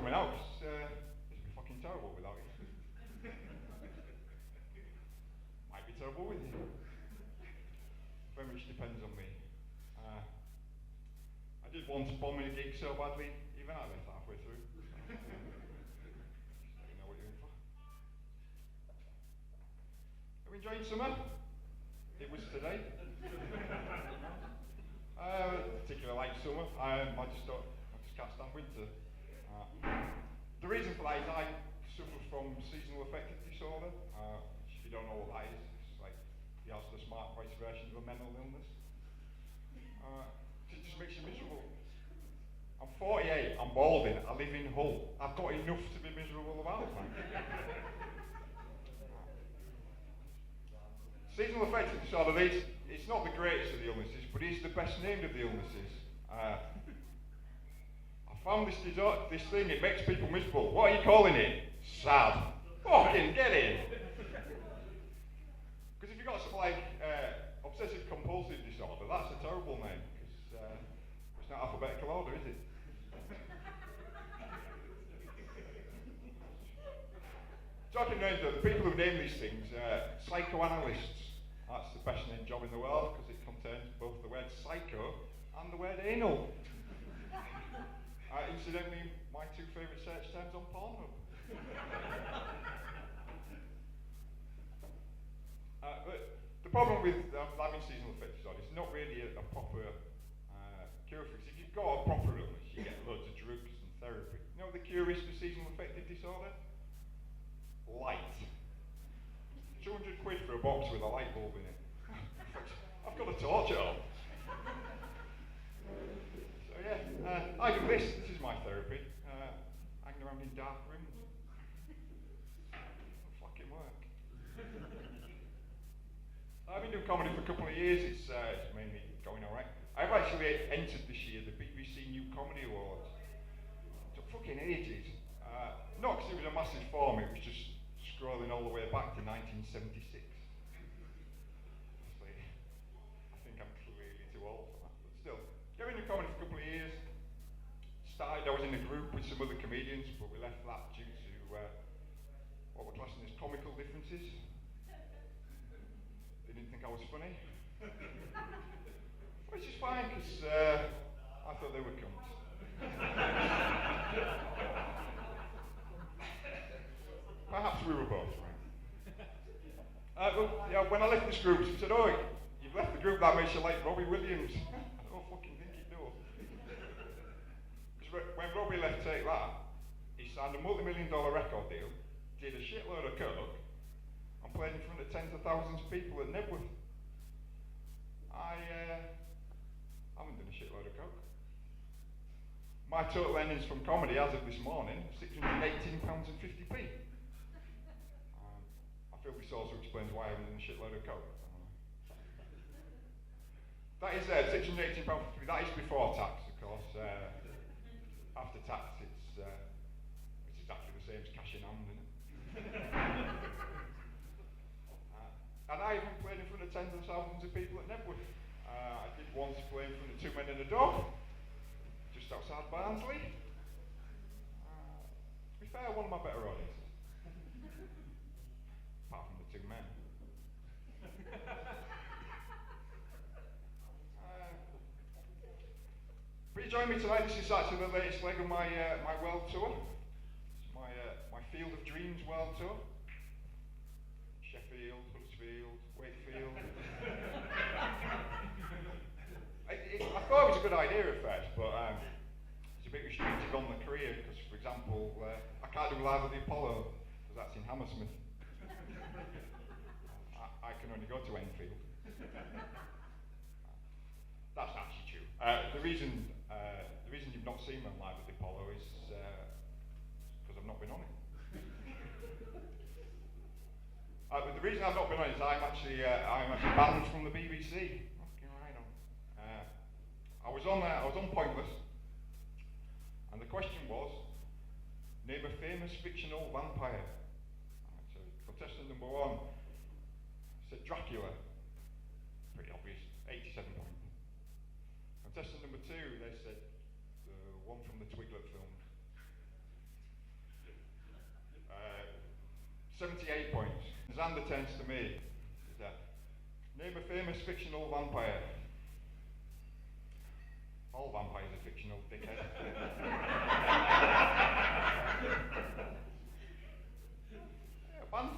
coming out, because it'd be fucking terrible without you. Might be terrible with you. Very much depends on me. I did once bomb in a gig so badly, even I left halfway through. So, you know what you're in for. Are we enjoying summer? It was today. Particularly like summer. I just can't stand winter. The reason for that is I suffer from seasonal affective disorder, which if you don't know what that is, it's like the Asda Smart Voice version of a mental illness. It just makes you miserable. I'm 48, I'm balding, I live in Hull. I've got enough to be miserable about, frankly. Seasonal affective disorder, it's not the greatest of the illnesses, but it's the best named of the illnesses. I found this thing, it makes people miserable. What are you calling it? Sad. Fucking get in. Because if you've got something like obsessive compulsive disorder, that's a terrible name, because it's not alphabetical order, is it? Talking names though, the people who name these things, psychoanalysts, that's the best named job in the world, because it contains both the word psycho and the word anal. Incidentally, my two favourite search terms on Pornhub. But the problem with having seasonal affective disorder is not really a proper cure for it. If you've got a proper illness, you get loads of drugs and therapy. You know what the cure is for seasonal affective disorder? Light. 200 quid for a box with a light bulb in it. I've got a torch at home. So yeah, I do this. This is my therapy. Hanging around in dark rooms. It'll fucking work. I've been doing comedy for a couple of years. It's mainly going alright. I've actually entered this year the BBC New Comedy Awards. It took fucking ages. Not because it was a massive form, it was just scrolling all the way back to 1976. Honestly, I think I'm clearly too old for that, but still. Going to comedy for a couple of years. I was in a group with some other comedians, but we left that due to what we're classing as comical differences. They didn't think I was funny. Which is fine, because I thought they were cunts. Perhaps we were both right. When I left this group, she said, "Oh, you've left the group, that makes you like Robbie Williams." I don't fucking think it does. Because when Robbie left Take That, he signed a multi-million-dollar record deal, did a shitload of coke, and played in front of tens of thousands of people at Linwood. I haven't done a shitload of coke. My total earnings from comedy as of this morning, £618.50p. I feel this also explains why I haven't done a shitload of coke. That is £618.50p. That is before tax, of course. After tax, it's exactly the same as cash in hand, isn't it? And I even played in front of tens of thousands of people at Linwood. I did once play in front of two men and a dog, just outside Barnsley. To be fair, one of my better audiences. Apart from the two men. But you join me tonight. This is actually the latest leg of my my world tour. It's my Field of Dreams world tour. Sheffield, Huddersfield, Wakefield. I thought it was a good idea at first, but it's a bit restrictive on the career because, for example, I can't do live at the Apollo because that's in Hammersmith. I can only go to Enfield. That's actually true. The reason you've not seen me live at the Apollo is because I've not been on it. But the reason I've not been on it is I'm actually banned from the BBC. Fucking right on. I was on Pointless, and the question was, name a famous fictional vampire. So contestant number one said Dracula. Pretty obvious, 87 points. Contestant number two, they said the one from the Twiglet films. 78 points. Xander turns to me. He said, name a famous fictional vampire. All vampires are fictional, dickhead. Yeah, band.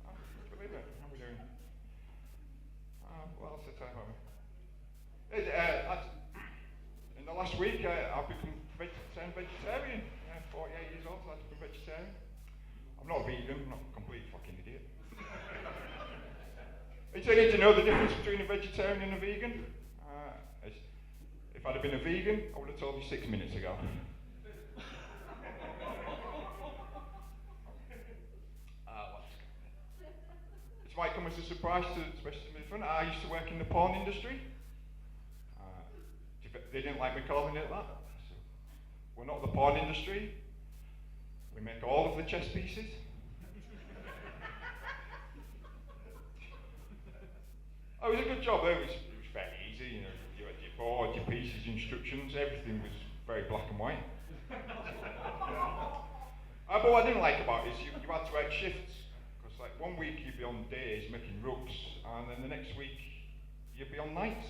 Oh, believe it. How are we doing? What else to tell you? In the last week, I've become vegetarian. 48 years old, so I've become vegetarian. I'm not a vegan, I'm not a complete fucking idiot. You need to know the difference between a vegetarian and a vegan. If I'd have been a vegan, I would have told you 6 minutes ago. This might come as a surprise to especially to the front. I used to work in the porn industry. They didn't like me calling it that. So we're not the porn industry. We make all of the chess pieces. Oh, it was a good job though. It was fairly easy. You know, you had your board, your pieces, instructions. Everything was very black and white. But what I didn't like about it is you had to work shifts. Because like 1 week you'd be on days making rugs, and then the next week you'd be on nights.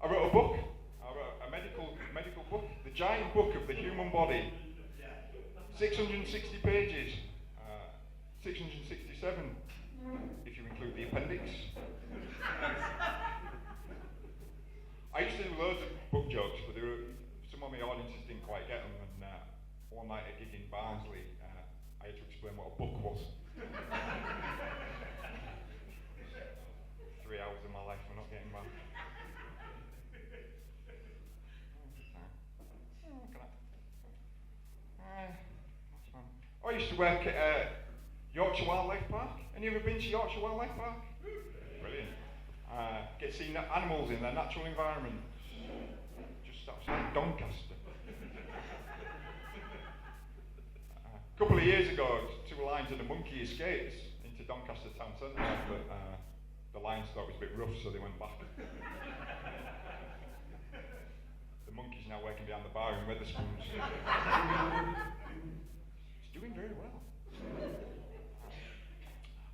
I wrote a book. I wrote a medical book, the giant book of the human body. 660 pages. 667 if you include the appendix. I used to do loads of book jokes, but some of my audiences didn't quite get them. And one night at a gig in Barnsley, I had to explain what a book was. 3 hours of my life for not getting back. I used to work at Yorkshire Wildlife Park. Any of you ever been to Yorkshire Wildlife Park? Brilliant. Get to see animals in their natural environment. Just outside Doncaster. A couple of years ago, 2 lions and a monkey escaped into Doncaster town centre, but the lions thought it was a bit rough, so they went back. The monkey's now working behind the bar in Wetherspoons. It's doing very well.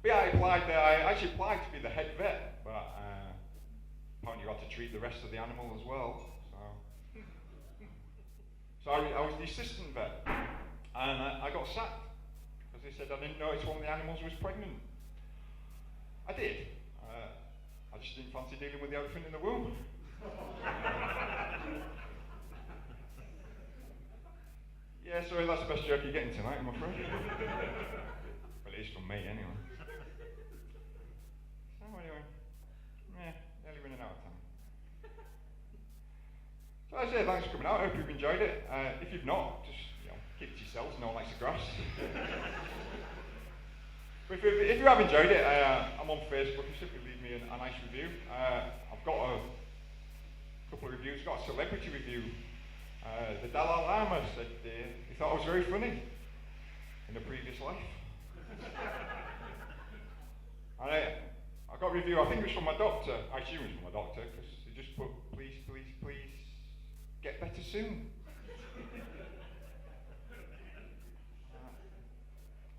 But yeah, I actually applied to be the head vet, but apparently you had to treat the rest of the animal as well. So I was the assistant vet, and I got sacked because they said I didn't notice one of the animals was pregnant. I did. I just didn't fancy dealing with the elephant in the womb. Yeah, sorry, that's the best joke you're getting tonight, I'm afraid. Well, it is from me, anyway. So, anyway, nearly running out of time. So, I say thanks for coming out. I hope you've enjoyed it. If you've not, just keep it to yourselves. No one likes the grass. But if you have enjoyed it, I'm on Facebook. You simply leave me a nice review. I've got a couple of reviews. Got a celebrity review. The Dalai Lama said he thought I was very funny in a previous life. And I got a review, I think it was from my doctor. I assume it was from my doctor, because he just put, please, get better soon.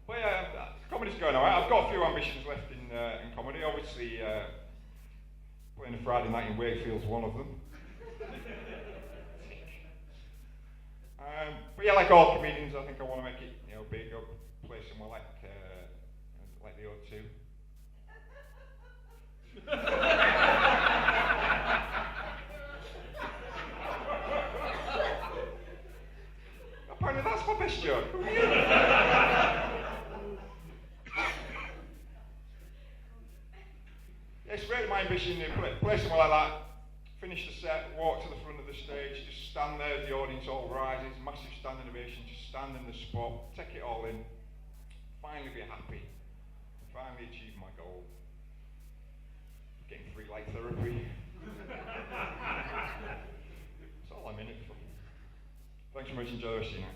But yeah, comedy's going alright. I've got a few ambitions left in comedy. Obviously, playing a Friday night in Wakefield's one of them. But yeah, like all comedians, I think I want to make it, big up, play somewhere like the O2. Apparently that's my best joke. Yeah, it's really my ambition to play somewhere like that. Finish the set, walk to the front of the stage, just stand there as the audience all rises, massive standing ovation, just stand in the spot, take it all in, finally be happy, finally achieve my goal. Getting free light therapy. That's all I'm in it for. Thanks so much, enjoy the rest of your night.